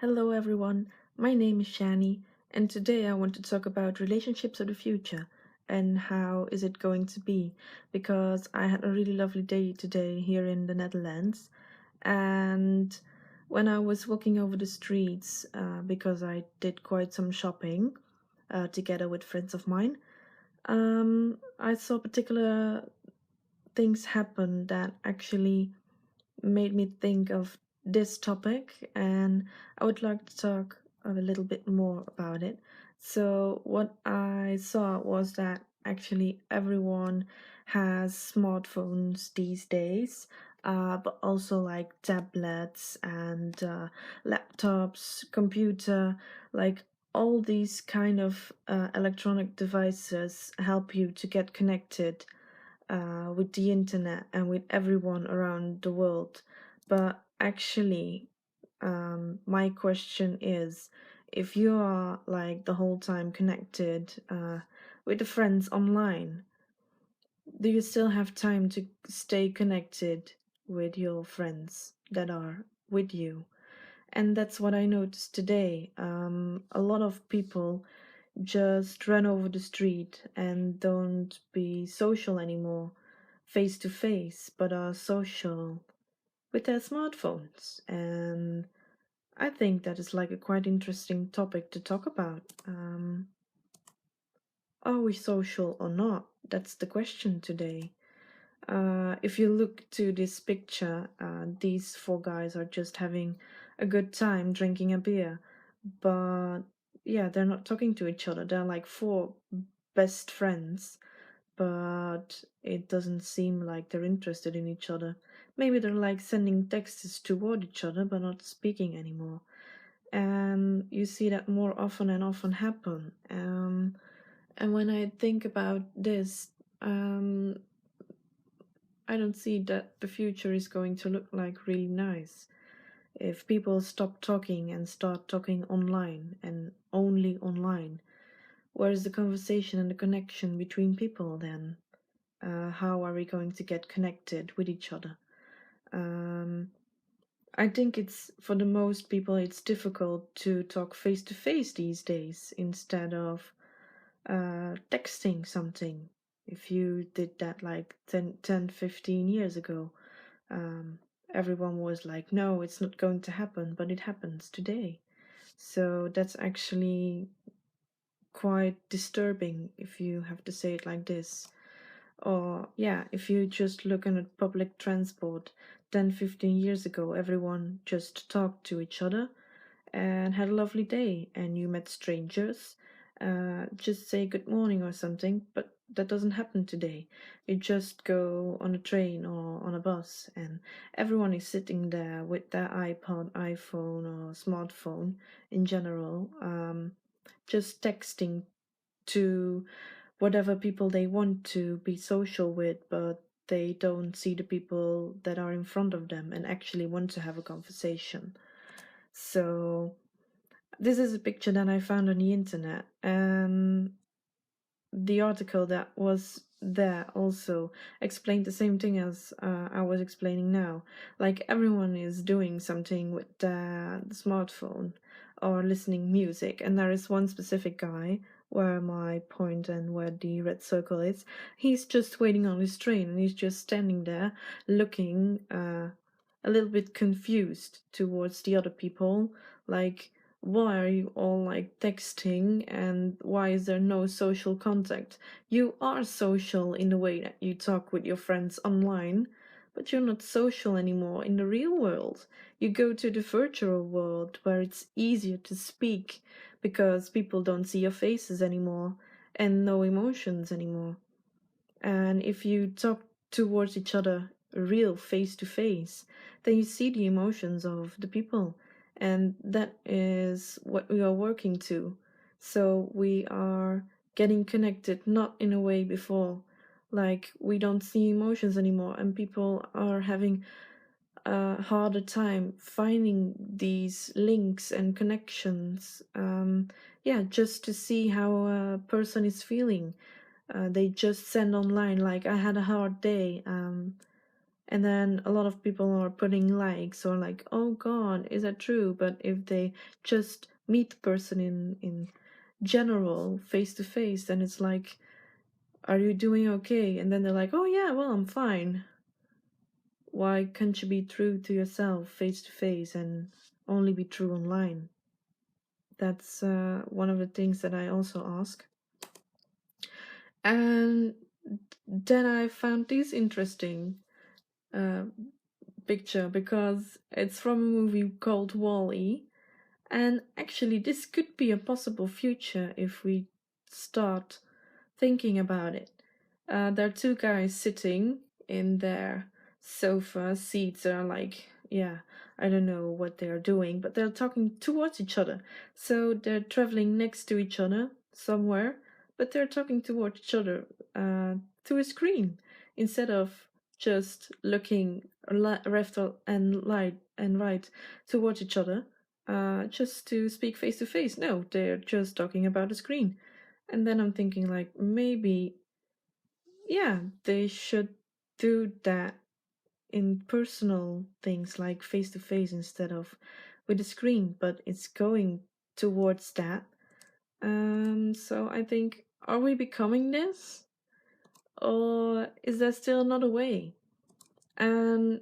Hello, everyone. My name is Shani, and today I want to talk about relationships of the future and how is it going to be. Because I had a really lovely day today here in the Netherlands, and when I was walking over the streets, because I did quite some shopping together with friends of mine, I saw particular things happen that actually made me think of this topic, and I would like to talk a little bit more about it. So, what I saw was that actually everyone has smartphones these days, but also like tablets and laptops, computer, like all these kind of electronic devices help you to get connected with the internet and with everyone around the world. But actually, my question is if you are like the whole time connected with the friends online, do you still have time to stay connected with your friends that are with you? And that's what I noticed today. A lot of people just run over the street and don't be social anymore, face to face, but are social with their smartphones. And I think that is like a quite interesting topic to talk about. Are we social or not? That's the question today. If you look to this picture, these four guys are just having a good time drinking a beer. But yeah, they're not talking to each other. They're like four best friends, but it doesn't seem like they're interested in each other. Maybe they're like sending texts toward each other, but not speaking anymore. And you see that more often and often happen. And when I think about this, I don't see that the future is going to look like really nice. If people stop talking and start talking online and only online, where is the conversation and the connection between people then? How are we going to get connected with each other? Um, I think it's for the most people, it's difficult to talk face to face these days instead of texting something. If you did that like 15 years ago, um, everyone was like, no, it's not going to happen, but it happens today. So that's actually quite disturbing if you have to say it like this. Or, yeah, if you just look at public transport, 10, 15 years ago, everyone just talked to each other and had a lovely day, and you met strangers. Just say good morning or something, but that doesn't happen today. You just go on a train or on a bus, and everyone is sitting there with their iPod, iPhone, or smartphone in general, just texting to whatever people they want to be social with, but they don't see the people that are in front of them and actually want to have a conversation. So, this is a picture that I found on the internet, and the article that was there also explained the same thing as I was explaining now. Like everyone is doing something with their smartphone or listening music, and there is one specific guy where my point and where the red circle is. He's just waiting on his train, and he's just standing there looking a little bit confused towards the other people, like why are you all like texting and why is there no social contact? You are social in the way that you talk with your friends online, but you're not social anymore in the real world. You go to the virtual world where it's easier to speak because people don't see your faces anymore and no emotions anymore. And if you talk towards each other real face to face, then you see the emotions of the people. And that is what we are working to. So we are getting connected, not in a way before, like we don't see emotions anymore, and people are having a harder time finding these links and connections. Yeah, just to see how a person is feeling. They just send online like I had a hard day. And then a lot of people are putting likes or like, oh god, is that true? But if they just meet the person in general, face to face, then it's like, are you doing okay? And then they're like, oh yeah, well, I'm fine. Why can't you be true to yourself face to face and only be true online? That's one of the things that I also ask. And then I found this interesting uh, picture because it's from a movie called Wall-E. And actually, this could be a possible future if we start thinking about it. There are two guys sitting in their sofa seats. Are like, yeah, I don't know what they are doing, but they're talking towards each other. So they're traveling next to each other somewhere, but they're talking towards each other through a screen instead of just looking left and right towards each other, just to speak face to face. No, they're just talking about a screen. And then I'm thinking, like, maybe, yeah, they should do that in personal things, like face to face instead of with a screen, but it's going towards that. So I think, are we becoming this? Or is there still another way? And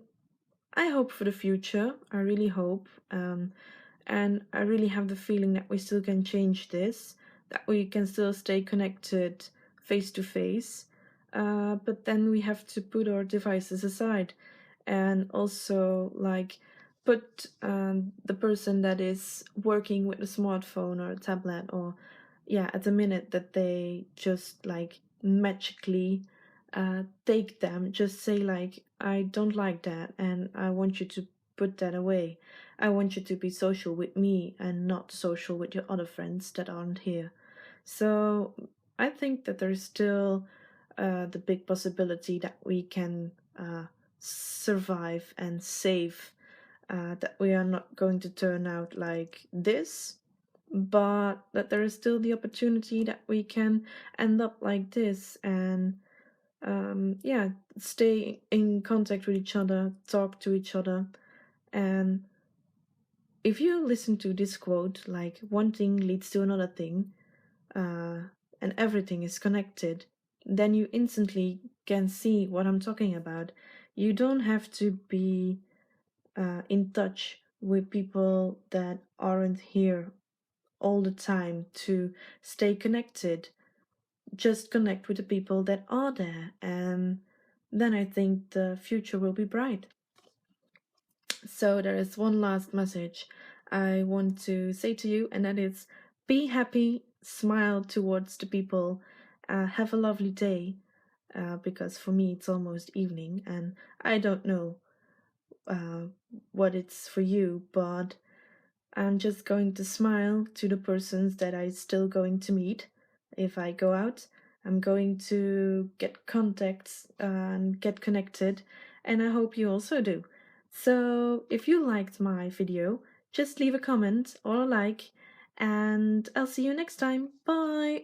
I hope for the future. I really hope. And I really have the feeling that we still can change this, that we can still stay connected face to face. But then we have to put our devices aside and also, like, put the person that is working with a smartphone or a tablet, or, yeah, at the minute that they just like magically take them, just say, like, I don't like that and I want you to put that away. I want you to be social with me and not social with your other friends that aren't here. So I think that there's still the big possibility that we can survive and save, that we are not going to turn out like this, but that there is still the opportunity that we can end up like this and, yeah, stay in contact with each other, talk to each other. And if you listen to this quote, like, one thing leads to another thing, uh, and everything is connected, then you instantly can see what I'm talking about. You don't have to be in touch with people that aren't here all the time to stay connected. Just connect with the people that are there, and then I think the future will be bright. So there is one last message I want to say to you, and that is, be happy, smile towards the people, have a lovely day, because for me it's almost evening, and I don't know uh, what it's for you, but I'm just going to smile to the persons that I'm still going to meet if I go out. I'm going to get contacts and get connected, and I hope you also do. So, if you liked my video, just leave a comment or a like, and I'll see you next time. Bye!